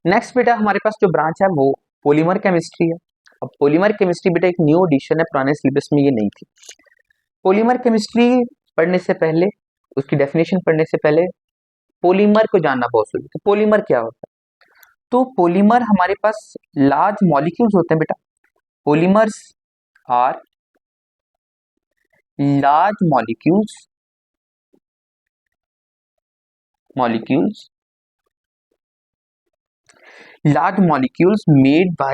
Next बेटा हमारे पास जो ब्रांच है वो पॉलीमर केमिस्ट्री है। अब पॉलीमर केमिस्ट्री बेटा एक न्यू एडिशन है, पुराने सिलेबस में ये नहीं थी। पॉलीमर केमिस्ट्री पढ़ने से पहले, उसकी डेफिनेशन पढ़ने से पहले पॉलीमर को जानना बहुत जरूरी है। तो पॉलीमर क्या होता है? तो पॉलीमर हमारे पास लार्ज मॉलिक्यूल्स होते हैं बेटा। Polymers are large molecules large molecules made by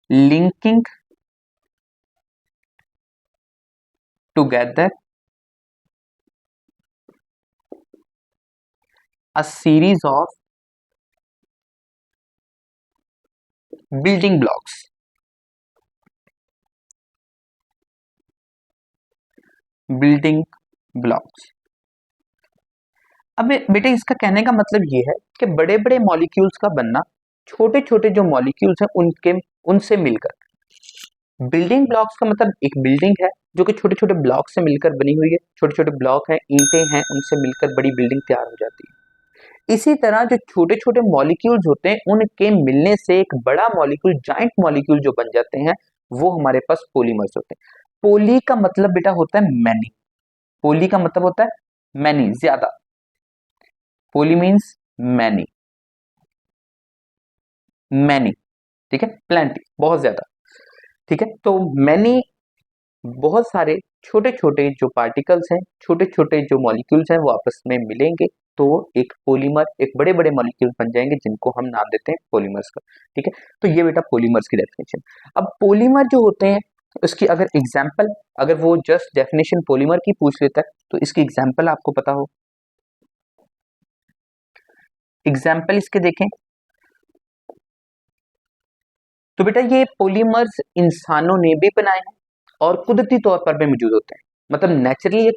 linking together a series of building blocks। building blocks। अब बेटे इसका कहने का मतलब ये है कि बड़े बड़े मॉलिक्यूल्स का बनना छोटे छोटे जो मॉलिक्यूल्स हैं उनके उनसे मिलकर, बिल्डिंग ब्लॉक्स का मतलब एक बिल्डिंग है जो कि छोटे छोटे ब्लॉक से मिलकर बनी हुई है। छोटे छोटे ब्लॉक हैं, ईंटें हैं, उनसे मिलकर बड़ी बिल्डिंग तैयार हो जाती है। इसी तरह जो छोटे छोटे मॉलिक्यूल्स होते हैं उनके मिलने से एक बड़ा मॉलिक्यूल, जाइंट मॉलिक्यूल जो बन जाते हैं, वो हमारे पास पॉलीमर्स होते हैं। पोली का मतलब बेटा होता है मैनी। पोली का मतलब होता है मैनी, ज्यादा। पोली मीन्स मैनी, मैनी, ठीक है, प्लेंटी, बहुत ज्यादा, ठीक है। तो मैनी, बहुत सारे छोटे छोटे जो पार्टिकल्स हैं, छोटे छोटे जो मॉलिक्यूल्स हैं वो आपस में मिलेंगे तो एक पॉलीमर, एक बड़े बड़े मॉलिक्यूल बन जाएंगे जिनको हम नाम देते हैं पॉलीमर्स का, ठीक है। तो ये बेटा पॉलीमर्स की डेफिनेशन। अब पॉलीमर जो होते हैं उसकी अगर एग्जाम्पल, अगर वो जस्ट डेफिनेशन पॉलीमर की पूछ लेता है तो इसकी एग्जाम्पल आपको पता हो। एग्जाम्पल इसके देखें तो बेटा ये पॉलीमर्स इंसानों ने भी बनाए हैं और कुदरती तौर पर भी मौजूद होते हैं। मतलब नेचुरली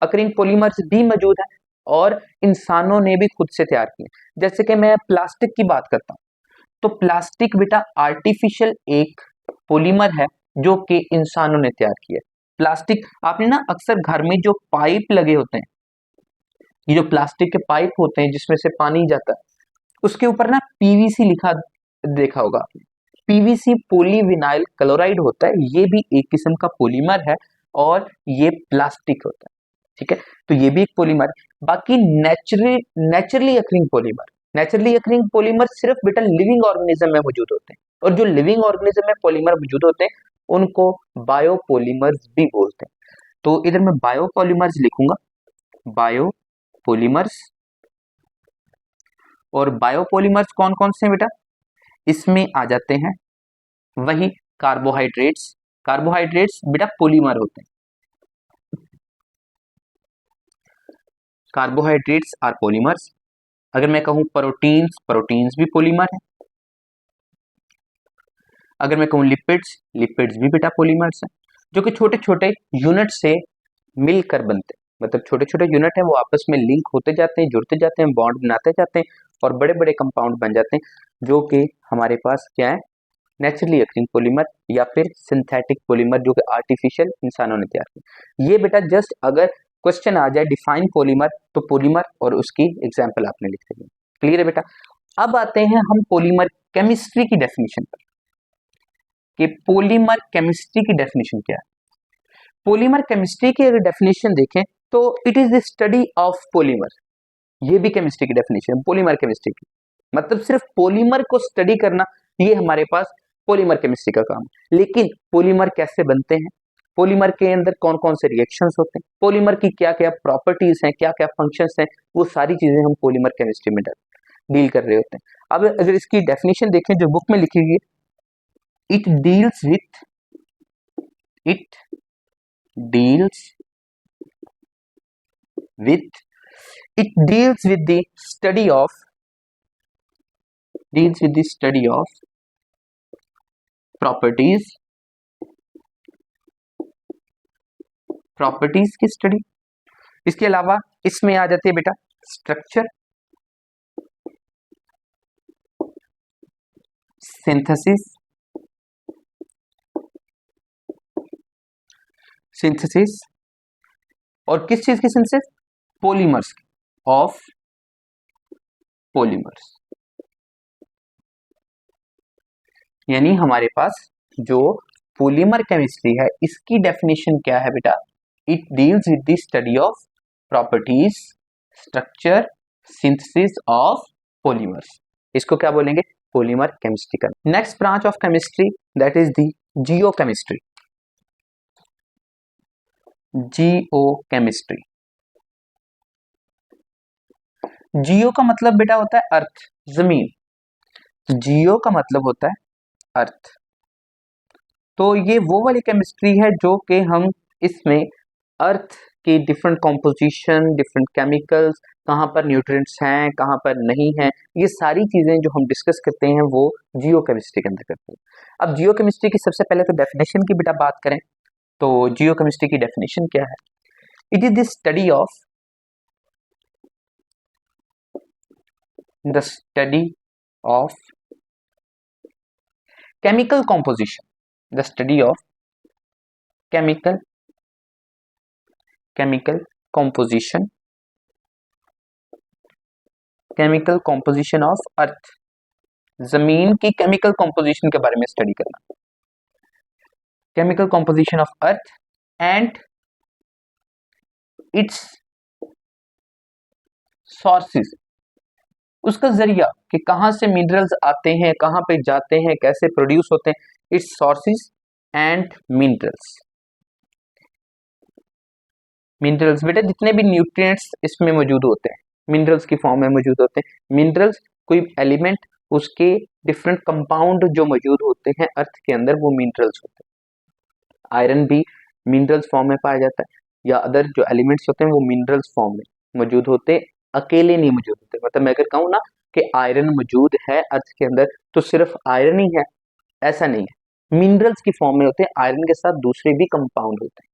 अकरिंग पॉलीमर्स भी मौजूद है और इंसानों ने भी खुद से तैयार किए। जैसे कि मैं प्लास्टिक की बात करता हूँ तो प्लास्टिक बेटा आर्टिफिशियल एक पॉलीमर है जो कि इंसानों ने तैयार किया है। प्लास्टिक आपने ना अक्सर घर में जो पाइप लगे होते हैं, ये जो प्लास्टिक के पाइप होते हैं जिसमें से पानी जाता है, उसके ऊपर ना पीवीसी लिखा देखा होगा आपने। पीवीसी पॉलीविनाइल क्लोराइड होता है, ये भी एक किस्म का पॉलीमर है और ये प्लास्टिक होता है, ठीक है। तो ये भी एक पॉलीमर। बाकी naturally occurring polymer, naturally occurring polymer सिर्फ बेटा लिविंग ऑर्गेनिज्म में मौजूद होते हैं और जो लिविंग ऑर्गेनिज्म में पॉलीमर मौजूद होते हैं उनको बायोपॉलीमर्स भी बोलते हैं। तो इधर मैं बायोपॉलीमर्स लिखूंगा, बायोपॉलीमर्स। और बायोपॉलीमर्स कौन कौन से हैं बेटा? इसमें आ जाते हैं वही कार्बोहाइड्रेट्स। कार्बोहाइड्रेट्स बेटा पॉलीमर होते हैं। Carbohydrates are polymers. अगर मैं कहूं प्रोटीन्स, प्रोटीन्स भी पॉलीमर है। अगर मैं कहूं लिपिड्स, लिपिड्स भी बेटा पॉलीमर्स हैं, जो कि छोटे छोटे यूनिट से मिलकर बनते हैं। मतलब छोटे छोटे यूनिट हैं वो आपस में लिंक होते जाते हैं, जुड़ते जाते हैं, बॉन्ड बनाते जाते हैं और बड़े बड़े कंपाउंड बन जाते हैं जो कि हमारे पास क्या है, नेचुरली अकरिंग पॉलीमर या फिर सिंथेटिक पॉलीमर जो कि आर्टिफिशियल इंसानों ने तैयार किया। ये बेटा जस्ट अगर क्वेश्चन आ जाए डिफाइन पॉलीमर तो पॉलीमर और उसकी एग्जांपल आपने लिख देनी। क्लियर है बेटा? अब आते हैं हम पॉलीमर केमिस्ट्री की डेफिनेशन पर कि पॉलीमर केमिस्ट्री की डेफिनेशन क्या है। पॉलीमर केमिस्ट्री की अगर डेफिनेशन देखें तो it is the study of polymer. ये भी केमिस्ट्री की डेफिनेशन है पॉलीमर केमिस्ट्री की। मतलब सिर्फ पॉलीमर को स्टडी करना, ये हमारे पास पॉलीमर केमिस्ट्री का काम है। लेकिन पॉलीमर कैसे बनते हैं, पॉलीमर के अंदर कौन कौन से रिएक्शंस होते हैं, पॉलीमर की क्या क्या प्रॉपर्टीज हैं, क्या क्या फंक्शंस हैं, वो सारी चीजें हम पॉलीमर केमिस्ट्री में डील कर रहे होते हैं। अब अगर इसकी डेफिनेशन देखें जो बुक में लिखी हुई है, it deals with, it deals with it deals with the study of properties, properties की स्टडी। इसके अलावा इसमें आ जाती है बेटा स्ट्रक्चर, सिंथेसिस, सिंथेसिस और किस चीज की सिंथेसिस, पॉलीमर्स ऑफ पॉलीमर्स, यानी हमारे पास जो पॉलीमर केमिस्ट्री है इसकी डेफिनेशन क्या है बेटा, it deals with the study of properties, structure, synthesis of polymers. इसको क्या बोलेंगे, पॉलीमर केमिस्ट्री का। Next branch of chemistry that is the geochemistry. Geochemistry, geo का मतलब बेटा होता है अर्थ, जमीन। जियो का मतलब होता है अर्थ। तो ये वो वाली केमिस्ट्री है जो कि हम इसमें अर्थ की डिफरेंट कॉम्पोजिशन, डिफरेंट केमिकल्स, कहाँ पर न्यूट्रिएंट्स हैं, कहाँ पर नहीं है, ये सारी चीजें जो हम डिस्कस करते हैं वो जियो केमिस्ट्री के अंदर करते हैं। अब जियो केमिस्ट्री की सबसे पहले तो डेफिनेशन की बेटा बात करें तो जियो केमिस्ट्री की डेफिनेशन क्या है, it is the study of chemical composition, the study of chemical composition of अर्थ, जमीन की केमिकल कॉम्पोजिशन के बारे में स्टडी करना, chemical composition of earth and it's sources, उसका जरिया कि कहां से मिनरल्स आते हैं, कहां पे जाते हैं, कैसे प्रोड्यूस होते हैं, it's sources and minerals. Minerals बेटा जितने भी न्यूट्रिएंट्स इसमें मौजूद होते हैं मिनरल्स की फॉर्म में मौजूद होते हैं। मिनरल्स कोई एलिमेंट, उसके डिफरेंट कंपाउंड जो मौजूद होते हैं अर्थ के अंदर वो मिनरल्स होते हैं। आयरन भी मिनरल्स फॉर्म में पाया जाता है, या अदर जो एलिमेंट्स होते हैं वो मिनरल्स फॉर्म में मौजूद होते, अकेले नहीं मौजूद होते। मतलब मैं अगर कहूँ ना कि आयरन मौजूद है अर्थ के अंदर तो सिर्फ आयरन ही है, ऐसा नहीं है, मिनरल्स की फॉर्म में होते हैं, आयरन के साथ दूसरे भी कंपाउंड होते हैं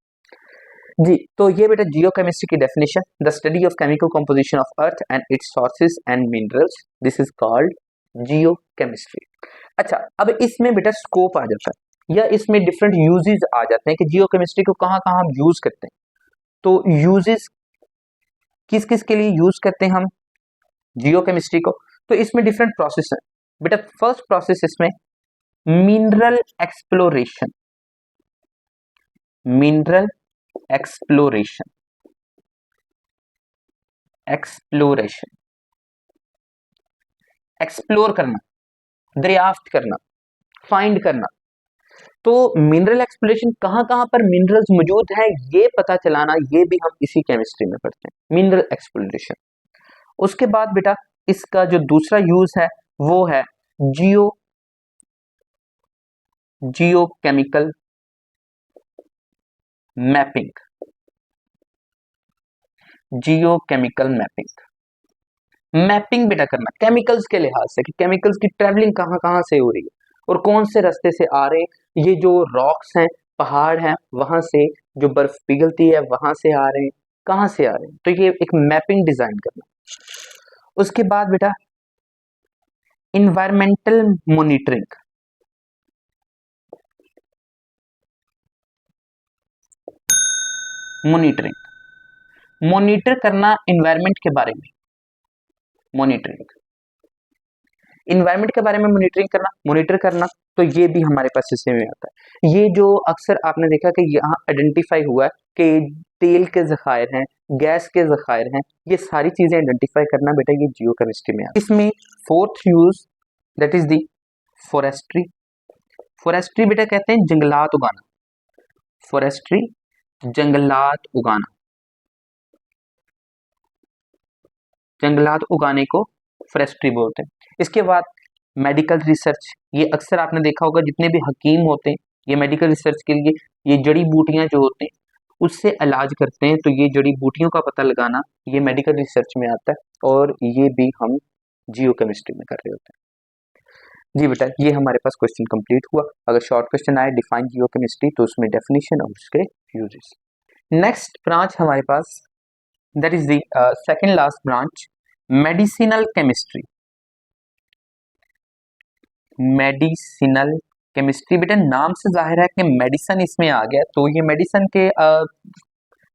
जी। तो ये बेटा जियोकेमिस्ट्री की definition, the study of chemical composition of earth and it's sources and minerals, this is called geochemistry. अच्छा, अब इसमें बेटा स्कोप आ जाता है या इसमें डिफरेंट यूजेस आ जाते हैं कि जियोकेमिस्ट्री को कहाँ कहाँ हम यूज करते हैं। तो यूजेस किस किस के लिए यूज करते हैं हम जियोकेमिस्ट्री को, तो इसमें डिफरेंट प्रोसेस है बेटा। फर्स्ट प्रोसेस इसमें mineral exploration, mineral exploration, exploration, explore करना, दरियाफ्त करना, फाइंड करना। तो मिनरल एक्सप्लोरेशन कहां कहां पर मिनरल्स मौजूद है ये पता चलाना, ये भी हम इसी केमिस्ट्री में पढ़ते हैं, मिनरल एक्सप्लोरेशन। उसके बाद बेटा इसका जो दूसरा यूज है वो है geochemical mapping, geochemical mapping. Mapping बेटा करना केमिकल्स के लिहाज से कि केमिकल्स की ट्रेवलिंग कहां कहां से हो रही है और कौन से रास्ते से आ रहे हैं, ये जो रॉक्स हैं, पहाड़ हैं, वहां से जो बर्फ पिघलती है वहां से आ रहे हैं, कहां से आ रहे हैं, तो ये एक मैपिंग डिजाइन करना। उसके बाद बेटा इन्वायरमेंटल मॉनिटरिंग, मॉनिटर करना इन्वायरमेंट के बारे में, मॉनिटरिंग इन्वायरमेंट के बारे में मॉनिटरिंग करना, मॉनिटर करना, तो ये भी हमारे पास इसी में आता है। ये जो अक्सर आपने देखा कि यहाँ आइडेंटिफाई हुआ है कि तेल के जखायर हैं, गैस के जखायर हैं, ये सारी चीजें आइडेंटिफाई करना बेटा ये जियोकेमिस्ट्री में आता है। इसमें fourth use that is the forestry. Forestry बेटा कहते हैं जंगलात उगाना, फॉरेस्ट्री जंगलात उगाना, जंगलात उगाने को फॉरेस्ट्री बोलते हैं। इसके बाद मेडिकल रिसर्च, ये अक्सर आपने देखा होगा जितने भी हकीम होते हैं ये मेडिकल रिसर्च के लिए ये जड़ी बूटियां जो होते हैं उससे इलाज करते हैं, तो ये जड़ी बूटियों का पता लगाना ये मेडिकल रिसर्च में आता है और ये भी हम जियोकेमिस्ट्री में कर रहे होते हैं जी। बेटा ये हमारे पास क्वेश्चन कंप्लीट हुआ। अगर शॉर्ट क्वेश्चन आए डिफाइन जियोकेमिस्ट्री तो उसमें डेफिनेशन और उसके यूजेस। नेक्स्ट ब्रांच हमारे पास that is the second last branch medicinal chemistry. Medicinal chemistry बेटा नाम से जाहिर है कि मेडिसिन इसमें आ गया, तो ये मेडिसिन के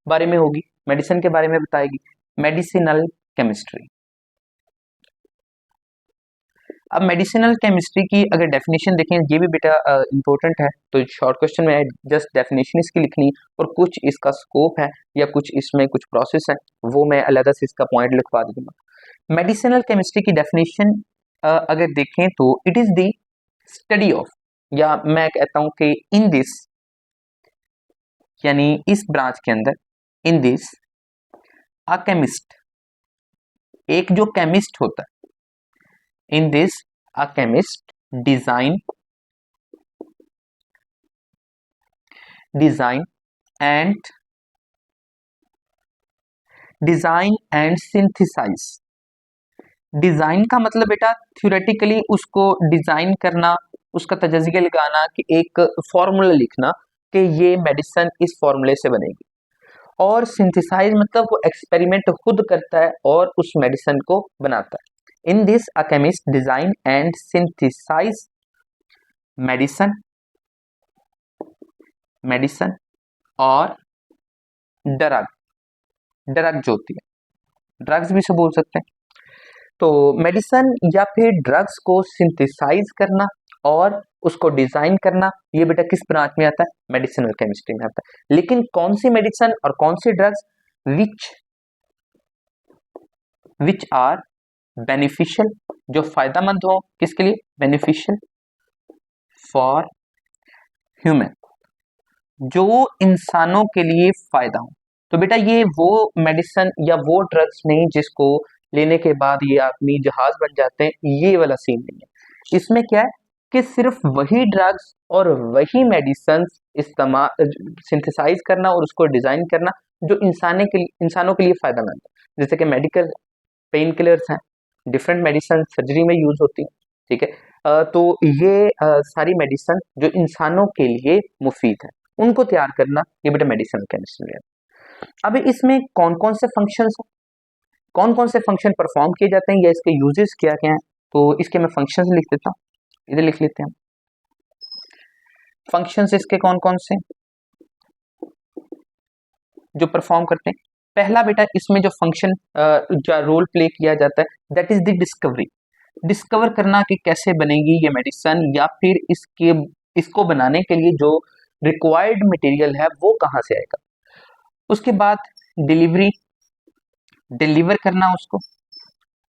बारे में होगी, मेडिसिन के बारे में बताएगी। Medicinal chemistry. अब मेडिसिनल केमिस्ट्री की अगर डेफिनेशन देखें, ये भी बेटा इंपॉर्टेंट है, तो शॉर्ट क्वेश्चन में जस्ट डेफिनेशन इसकी लिखनी और कुछ इसका स्कोप है या कुछ इसमें कुछ प्रोसेस है वो मैं अलग से इसका पॉइंट लिखवा दूंगा। मेडिसिनल केमिस्ट्री की डेफिनेशन अगर देखें तो it is the study of, या मैं कहता हूं कि इन दिस, यानी इस ब्रांच के अंदर, इन दिस अ केमिस्ट, एक जो केमिस्ट होता है, in this a chemist design and synthesize. Design का मतलब बेटा थ्योरेटिकली उसको डिजाइन करना, उसका तजज़िया लगाना कि एक फॉर्मूला लिखना कि ये मेडिसिन इस फॉर्मूले से बनेगी, और सिंथेसाइज मतलब वो एक्सपेरिमेंट खुद करता है और उस मेडिसिन को बनाता है। In this a chemist design and synthesize medicine और ड्रग, ड्रग जो होती है, ड्रग्स भी से बोल सकते हैं। तो मेडिसिन या फिर ड्रग्स को सिंथेसाइज करना और उसको डिजाइन करना, ये बेटा किस ब्रांच में आता है? मेडिसिनल केमिस्ट्री में आता है। लेकिन कौन सी मेडिसिन और कौन सी ड्रग्स? विच आर बेनिफिशियल, जो फायदेमंद हो, किसके लिए? बेनिफिशियल फॉर ह्यूमन, जो इंसानों के लिए फायदा हो। तो बेटा ये वो मेडिसिन या वो ड्रग्स नहीं जिसको लेने के बाद ये आदमी जहाज बन जाते हैं, ये वाला सीन नहीं है। इसमें क्या है कि सिर्फ वही ड्रग्स और वही मेडिसिन इस्तेमाल, सिंथेसाइज करना और उसको डिजाइन करना जो इंसानों के लिए फायदेमंद है। जैसे कि मेडिकल पेन किलर्स हैं, डिफरेंट मेडिसिन सर्जरी में यूज होती है, ठीक है। तो ये सारी मेडिसिन जो इंसानों के लिए मुफीद है, उनको तैयार करना, ये बेटा मेडिसिनल केमिस्ट्री है। अब इसमें कौन कौन से फंक्शंस, कौन कौन से फंक्शन परफॉर्म किए जाते हैं या इसके यूजेस क्या क्या हैं, तो इसके मैं फंक्शंस लिख देता हूँ, इधर लिख लेते हैं फंक्शंस इसके कौन कौन से जो परफॉर्म करते हैं। पहला बेटा इसमें जो फंक्शन जो रोल प्ले किया जाता है, that is the discovery, discover करना कि कैसे बनेगी ये मेडिसिन, या फिर इसको बनाने के लिए जो रिक्वायर्ड मटेरियल है वो कहाँ से आएगा। उसके बाद डिलीवरी, डिलीवर करना उसको,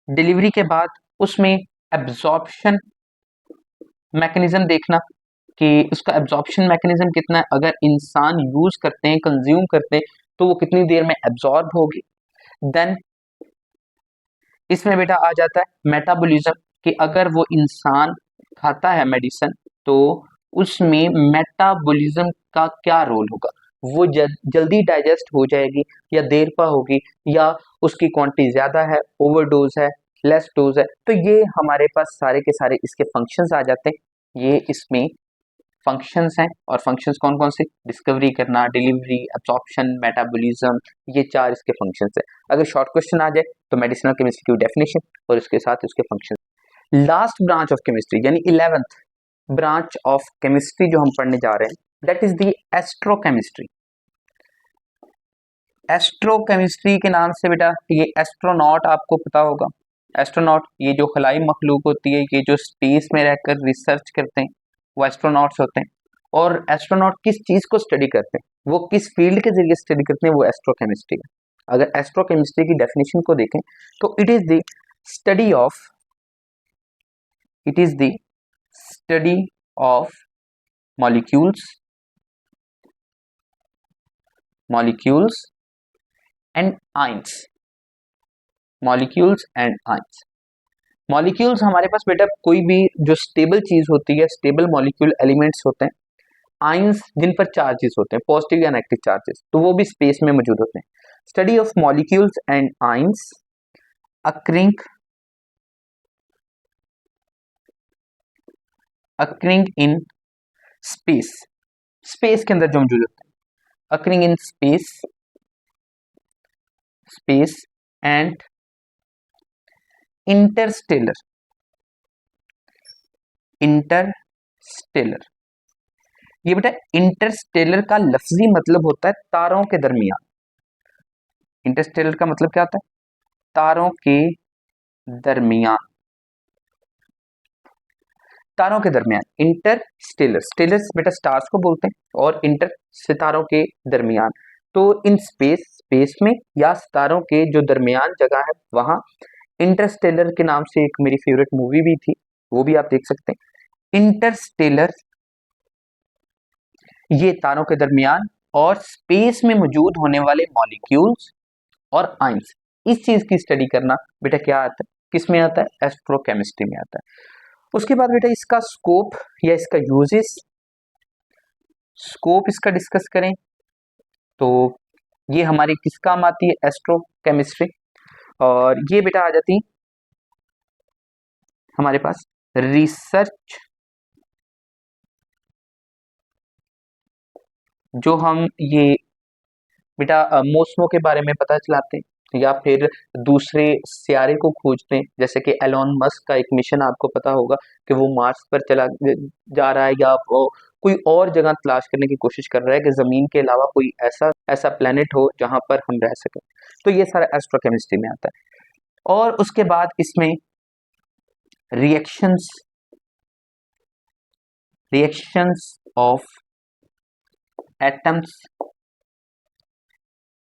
डिलीवरी के बाद उसमें एब्जॉर्प्शन मैकेनिज्म देखना कि उसका एब्जॉर्प्शन मैकेनिज्म कितना है, अगर इंसान यूज करते हैं, कंज्यूम करते हैं, तो वो कितनी देर में एब्जॉर्ब होगी। देन इसमें बेटा आ जाता है मेटाबॉलिज्म, कि अगर वो इंसान खाता है मेडिसिन तो उसमें मेटाबॉलिज्म का क्या रोल होगा, वो जल्दी डाइजेस्ट हो जाएगी या देर पर होगी, या उसकी क्वांटिटी ज्यादा है, ओवरडोज है, लेस डोज है। तो ये हमारे पास सारे के सारे इसके फंक्शंस आ जाते हैं। ये इसमें फंक्शंस हैं, और फंक्शंस कौन कौन से? डिस्कवरी करना, डिलीवरी, एब्जॉर्प्शन, मेटाबॉलिज्म, ये चार इसके फंक्शंस हैं। अगर शॉर्ट क्वेश्चन आ जाए तो मेडिसिनल केमिस्ट्री की डेफिनेशन और इसके साथ उसके function. Last branch of chemistry यानी 11th ब्रांच ऑफ केमिस्ट्री जो हम पढ़ने जा रहे हैं, दैट इज द एस्ट्रोकेमिस्ट्री। एस्ट्रोकेमिस्ट्री के नाम से बेटा ये एस्ट्रोनॉट आपको पता होगा। एस्ट्रोनॉट ये जो खलाई मखलूक होती है, ये जो स्पेस में रहकर रिसर्च करते हैं, वो एस्ट्रोनॉट्स होते हैं। और एस्ट्रोनॉट किस चीज को स्टडी करते हैं, वो किस फील्ड के जरिए स्टडी करते हैं, वो एस्ट्रोकेमिस्ट्री है। अगर एस्ट्रोकेमिस्ट्री की डेफिनेशन को देखें तो it is the study of, it is the study of molecules, molecules and ions, molecules and ions. Molecules हमारे पास बेटा कोई भी जो स्टेबल चीज होती है, स्टेबल मॉलिक्यूल एलिमेंट्स होते हैं। आइंस जिन पर चार्जेस होते हैं, पॉजिटिव या नेगेटिव चार्जेस, तो वो भी स्पेस में मौजूद होते हैं। Study of molecules and ions occurring in space, space के अंदर जो मौजूद होते हैं, occurring in space, space and Interstellar, Interstellar. ये बेटा इंटरस्टेलर का लफ्जी मतलब होता है तारों के दरमियान, इंटरस्टेलर का मतलब क्या होता है? तारों के दरमियान, तारों के दरमियान। इंटरस्टेलर, स्टेलर्स बेटा स्टार्स को बोलते हैं, और इंटर सितारों के दरमियान। तो इन स्पेस, स्पेस में या सितारों के जो दरमियान जगह है वहां इंटरस्टेलर के नाम से एक मेरी फेवरेट मूवी भी थी, वो भी आप देख सकते हैं। इंटरस्टेलर ये तारों के दरमियान और स्पेस में मौजूद होने वाले मॉलिक्यूल्स और आइंस, इस चीज की स्टडी करना बेटा क्या आता है, किस में आता है? एस्ट्रोकेमिस्ट्री में आता है। उसके बाद बेटा इसका स्कोप या इसका यूजेस, स्कोप इसका डिस्कस करें तो ये हमारी किस काम आती है? एस्ट्रोकेमिस्ट्री। और ये बेटा आ जाती हमारे पास रिसर्च, जो हम ये बेटा मौसमों के बारे में पता चलाते हैं या फिर दूसरे सियारे को खोजते हैं, जैसे कि एलोन मस्क का एक मिशन आपको पता होगा कि वो मार्स पर चला जा रहा है, या वो कोई और जगह तलाश करने की कोशिश कर रहा है कि जमीन के अलावा कोई ऐसा ऐसा प्लेनेट हो जहां पर हम रह सकें। तो ये सारा एस्ट्रोकेमिस्ट्री में आता है। और उसके बाद इसमें reactions, reactions of atoms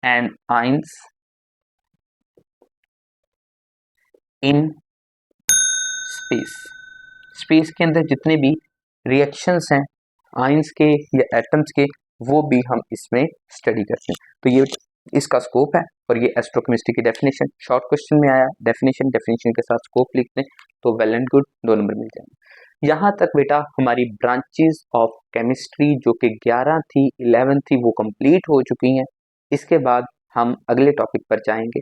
and ions in space, space के अंदर जितने भी रिएक्शंस हैं आयंस के या एटम्स के, वो भी हम इसमें स्टडी करते हैं। तो ये इसका स्कोप है, और ये एस्ट्रोकेमिस्ट्री की डेफिनेशन शॉर्ट क्वेश्चन में आया, डेफिनेशन डेफिनेशन के साथ स्कोप लिखते हैं तो वेल एंड गुड, 2 नंबर मिल जाएंगे। यहाँ तक बेटा हमारी ब्रांचेस ऑफ केमिस्ट्री जो कि 11 थी, 11 थी, वो कंप्लीट हो चुकी हैं। इसके बाद हम अगले टॉपिक पर जाएंगे।